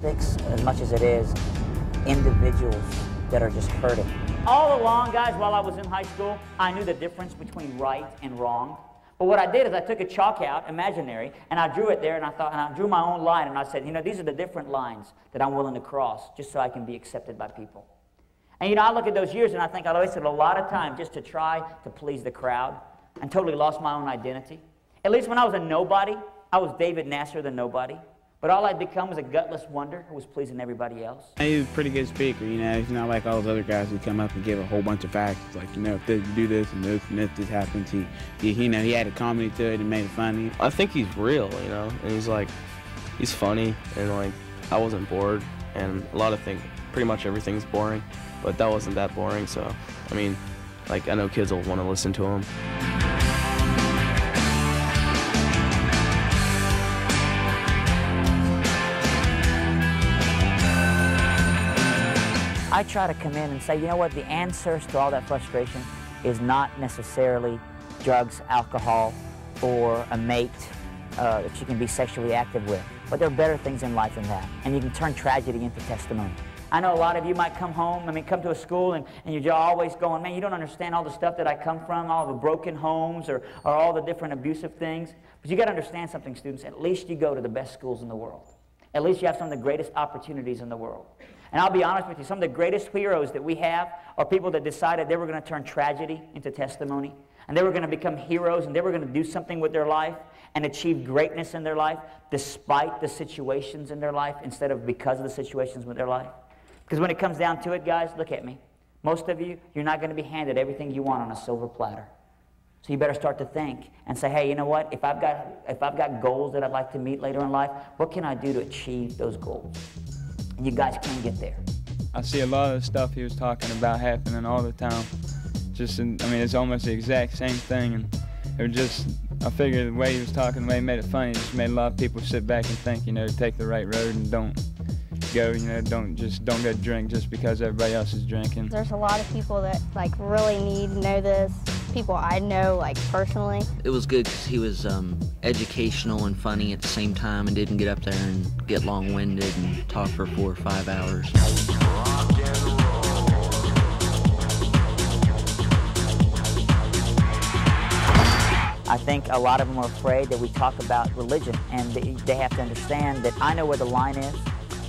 As much as it is individuals that are just hurting. All along, guys, while I was in high school, I knew the difference between right and wrong. But what I did is I took a chalk out, imaginary, and I drew it there, and I drew my own line, and I said, you know, these are the different lines that I'm willing to cross just so I can be accepted by people. And you know, I look at those years and I think I wasted a lot of time just to try to please the crowd and totally lost my own identity. At least when I was a nobody, I was David Nasser, the nobody. But all I'd become was a gutless wonder who was pleasing everybody else. He was a pretty good speaker, you know. He's not like all those other guys who come up and give a whole bunch of facts. Like, you know, if you do this and this happens, he had a comedy to it and made it funny. I think he's real, you know, and he's funny, and like, I wasn't bored, and a lot of things, pretty much everything's boring, but that wasn't that boring, so, I mean, like, I know kids will want to listen to him. I try to come in and say, you know what, the answers to all that frustration is not necessarily drugs, alcohol, or a mate that you can be sexually active with. But there are better things in life than that. And you can turn tragedy into testimony. I know a lot of you might come home, come to a school and you're always going, man, you don't understand all the stuff that I come from, all the broken homes or all the different abusive things. But you got to understand something, students. At least you go to the best schools in the world. At least you have some of the greatest opportunities in the world. And I'll be honest with you, some of the greatest heroes that we have are people that decided they were going to turn tragedy into testimony, and they were going to become heroes, and they were going to do something with their life and achieve greatness in their life despite the situations in their life instead of because of the situations with their life. Because when it comes down to it, guys, look at me. Most of you, you're not going to be handed everything you want on a silver platter. So you better start to think and say, hey, you know what? If I've got goals that I'd like to meet later in life, what can I do to achieve those goals? And you guys can get there. I see a lot of the stuff he was talking about happening all the time. It's almost the exact same thing, and it was just, I figured the way he was talking, the way he made it funny, just made a lot of people sit back and think, you know, take the right road and don't go drink just because everybody else is drinking. There's a lot of people that really need to know this. People I know personally. It was good because he was educational and funny at the same time and didn't get up there and get long-winded and talk for 4 or 5 hours. I think a lot of them are afraid that we talk about religion, and they have to understand that I know where the line is,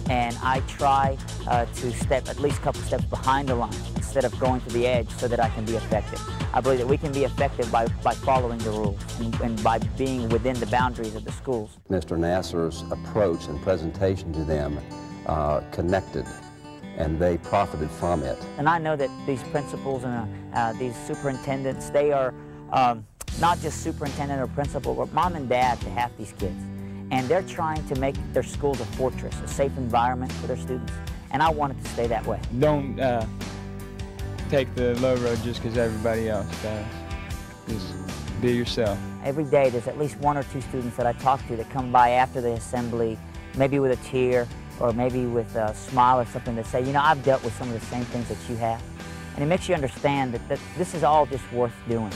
and I try to step at least a couple steps behind the line instead of going to the edge so that I can be effective. I believe that we can be effective by following the rules and by being within the boundaries of the schools. Mr. Nasser's approach and presentation to them connected, and they profited from it. And I know that these principals and these superintendents, they are not just superintendent or principal, but mom and dad to half these kids. And they're trying to make their schools a fortress, a safe environment for their students. And I want it to stay that way. Don't take the low road just because everybody else does. Just be yourself. Every day there's at least 1 or 2 students that I talk to that come by after the assembly, maybe with a tear or maybe with a smile or something, that say, you know, I've dealt with some of the same things that you have. And it makes you understand that this is all just worth doing.